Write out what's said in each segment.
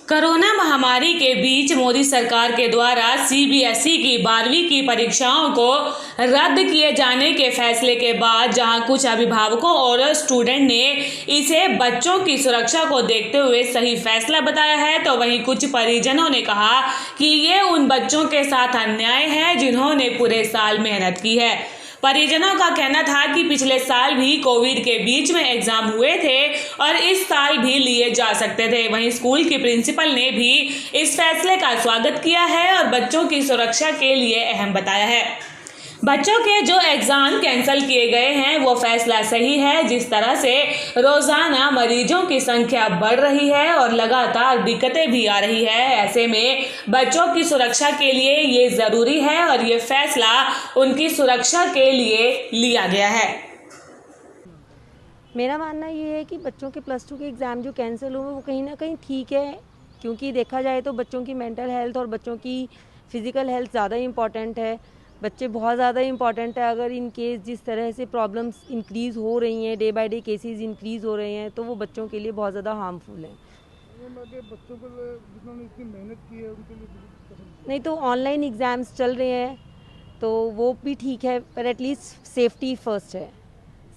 Corona महामारी के बीच मोदी सरकार के द्वारा सीबीएसई की 12वीं की परीक्षाओं को रद्द किए जाने के फैसले के बाद जहां कुछ अभिभावकों और स्टूडेंट ने इसे बच्चों की सुरक्षा को देखते हुए सही फैसला बताया है, तो वहीं कुछ परिजनों ने कहा कि ये उन बच्चों के साथ अन्याय है जिन्होंने पूरे साल मेहनत की है। परिजनों का कहना था कि पिछले साल भी कोविड के बीच में एग्जाम हुए थे और इस साल भी लिए जा सकते थे। वहीं स्कूल की प्रिंसिपल ने भी इस फैसले का स्वागत किया है और बच्चों की सुरक्षा के लिए अहम बताया है। बच्चों के जो एग्जाम कैंसिल किए गए हैं वो फैसला सही है। जिस तरह से रोजाना मरीजों की संख्या बढ़ रही है और लगातार दिक्कतें भी आ रही है, ऐसे में बच्चों की सुरक्षा के लिए ये जरूरी है और ये फैसला उनकी सुरक्षा के लिए लिया गया है। मेरा मानना ये है कि बच्चों के +2 के एग्ज़ाम जो कैंसिल हुए वो कहीं ना कहीं ठीक है, क्योंकि देखा जाए तो बच्चों की मेंटल हेल्थ और बच्चों की फिज़िकल हेल्थ ज़्यादा इम्पॉर्टेंट है। बच्चे बहुत ज़्यादा इम्पॉर्टेंट है। अगर इन केस जिस तरह से प्रॉब्लम्स इंक्रीज़ हो रही हैं, day by day cases increase हो रहे हैं, तो वो बच्चों के लिए बहुत ज़्यादा हार्मफुल है। बच्चों को जिन्होंने इतनी मेहनत की है उनके लिए नहीं तो ऑनलाइन एग्ज़ाम्स चल रहे हैं तो वो भी ठीक है, पर एटलीस्ट सेफ्टी फर्स्ट है।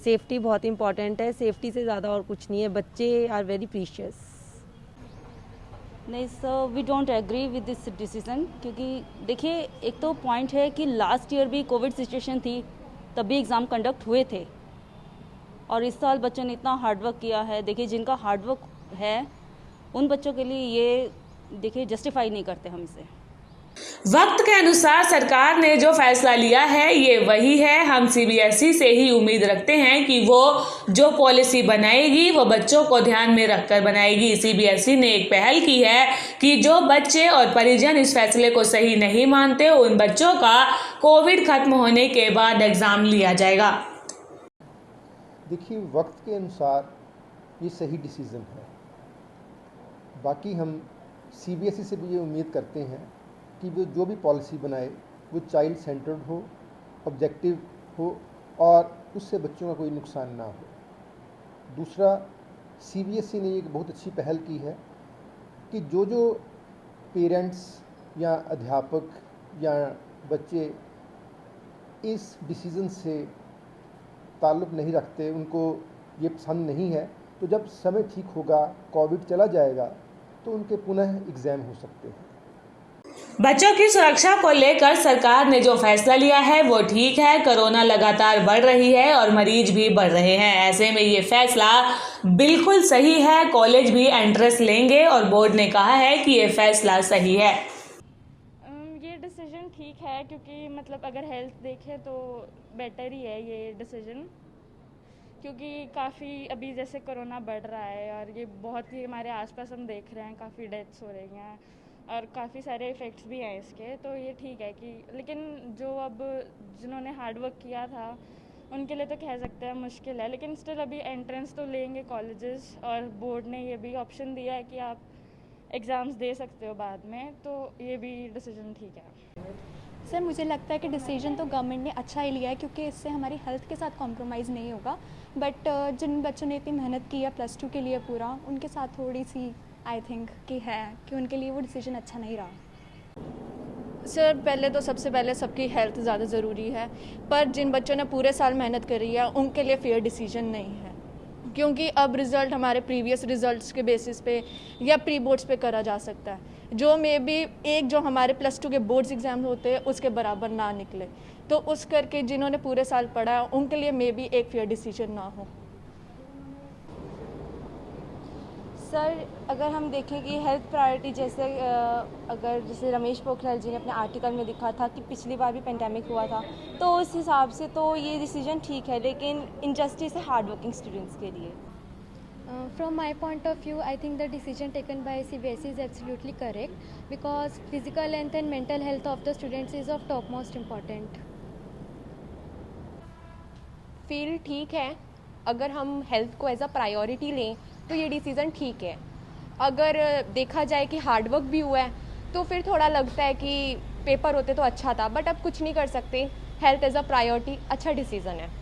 सेफ्टी बहुत इंपॉर्टेंट है, सेफ्टी से ज़्यादा और कुछ नहीं है। बच्चे आर वेरी प्रीशियस। नहीं sir, we don't agree with this decision, क्योंकि देखिए एक तो पॉइंट है कि लास्ट ईयर भी कोविड सिचुएशन थी, तब भी एग्ज़ाम कंडक्ट हुए थे और इस साल बच्चों ने इतना हार्डवर्क किया है। देखिए जिनका हार्डवर्क है उन बच्चों के लिए ये देखिए जस्टिफाई नहीं करते हम इसे। वक्त के अनुसार सरकार ने जो फैसला लिया है ये वही है। हम सीबीएसई से ही उम्मीद रखते हैं कि वो जो पॉलिसी बनाएगी वो बच्चों को ध्यान में रखकर बनाएगी। सीबीएसई ने एक पहल की है कि जो बच्चे और परिजन इस फैसले को सही नहीं मानते उन बच्चों का कोविड खत्म होने के बाद एग्जाम लिया जाएगा। देखिए, वक्त के अनुसार ये सही डिसीज़न है। बाकी हम सीबीएसई से भी ये उम्मीद करते हैं कि वो जो भी पॉलिसी बनाए वो चाइल्ड सेंटर्ड हो, ऑब्जेक्टिव हो और उससे बच्चों का कोई नुकसान ना हो। दूसरा, सीबीएसई ने एक बहुत अच्छी पहल की है कि जो पेरेंट्स या अध्यापक या बच्चे इस डिसीज़न से ताल्लुक़ नहीं रखते, उनको ये पसंद नहीं है, तो जब समय ठीक होगा, कोविड चला जाएगा, तो उनके पुनः एग्ज़ाम हो सकते हैं। बच्चों की सुरक्षा को लेकर सरकार ने जो फैसला लिया है वो ठीक है। कोरोना लगातार बढ़ रही है और मरीज भी बढ़ रहे हैं, ऐसे में ये फैसला बिल्कुल सही है। कॉलेज भी एंट्रेंस लेंगे और बोर्ड ने कहा है कि ये फैसला सही है। ये डिसीजन ठीक है, क्योंकि मतलब अगर हेल्थ देखें तो बेटर ही है ये डिसीजन, क्योंकि काफ़ी अभी जैसे कोरोना बढ़ रहा है और ये बहुत ही हमारे आसपास हम देख रहे हैं, काफ़ी डेथ्स हो रही हैं और काफ़ी सारे इफ़ेक्ट्स भी हैं इसके। तो ये ठीक है कि, लेकिन जो अब जिन्होंने हार्ड वर्क किया था उनके लिए तो कह सकते हैं मुश्किल है, लेकिन स्टिल अभी एंट्रेंस तो लेंगे कॉलेजेस और बोर्ड ने ये भी ऑप्शन दिया है कि आप एग्ज़ाम्स दे सकते हो बाद में, तो ये भी डिसीजन ठीक है। सर, मुझे लगता है कि डिसीजन तो गवर्नमेंट ने अच्छा ही लिया है, क्योंकि इससे हमारी हेल्थ के साथ कॉम्प्रोमाइज़ नहीं होगा। बट जिन बच्चों ने इतनी मेहनत की है +2 के लिए पूरा, उनके साथ थोड़ी सी आई थिंक कि है कि उनके लिए वो डिसीजन अच्छा नहीं रहा। सर, पहले तो सबसे पहले सबकी हेल्थ ज़्यादा ज़रूरी है, पर जिन बच्चों ने पूरे साल मेहनत करी है उनके लिए फेयर डिसीजन नहीं है, क्योंकि अब रिज़ल्ट हमारे प्रीवियस रिज़ल्ट्स के बेसिस पे या प्री बोर्ड्स पे करा जा सकता है, जो मे बी एक जो हमारे +2 के बोर्ड्स एग्ज़ाम होते हैं उसके बराबर ना निकले, तो उस करके जिन्होंने पूरे साल पढ़ा है उनके लिए मे बी एक फेयर डिसीजन ना हो। सर, अगर हम देखें कि हेल्थ प्रायोरिटी जैसे रमेश पोखरियाल जी ने अपने आर्टिकल में लिखा था कि पिछली बार भी पेंडेमिक हुआ था, तो उस हिसाब से तो ये डिसीजन ठीक है, लेकिन इनजस्टिस है हार्ड वर्किंग स्टूडेंट्स के लिए। From my point of view, I think the decision taken by CBSE is absolutely correct, because physical health and mental health of the students is of topmost important. Feel ठीक है। अगर हम health को as a priority लें तो ये decision ठीक है। अगर देखा जाए कि हार्डवर्क भी हुआ है तो फिर थोड़ा लगता है कि पेपर होते तो अच्छा था, बट अब कुछ नहीं कर सकते। हेल्थ एज अ प्रायोरिटी अच्छा डिसीज़न है।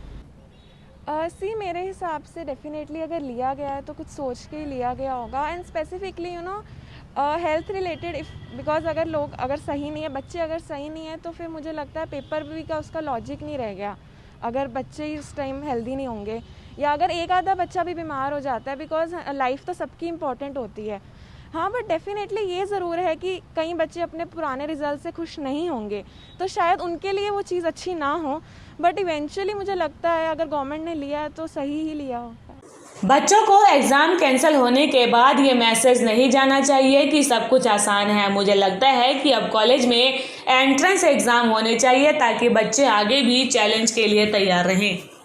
मेरे हिसाब से डेफिनेटली अगर लिया गया है तो कुछ सोच के ही लिया गया होगा, and specifically health related because अगर सही नहीं है, बच्चे अगर सही नहीं है तो फिर मुझे लगता है पेपर भी का उसका लॉजिक नहीं रह गया अगर बच्चे इस टाइम हेल्दी नहीं होंगे, या अगर एक आधा बच्चा भी बीमार हो जाता है, बिकॉज लाइफ तो सबकी इम्पॉर्टेंट होती है। हाँ, बट डेफिनेटली ये ज़रूर है कि कई बच्चे अपने पुराने रिजल्ट से खुश नहीं होंगे, तो शायद उनके लिए वो चीज़ अच्छी ना हो, बट इवेंचुअली मुझे लगता है अगर गवर्नमेंट ने लिया है तो सही ही लिया हो। बच्चों को एग्ज़ाम कैंसिल होने के बाद ये मैसेज नहीं जाना चाहिए कि सब कुछ आसान है। मुझे लगता है कि अब कॉलेज में एंट्रेंस एग्ज़ाम होने चाहिए ताकि बच्चे आगे भी चैलेंज के लिए तैयार रहें।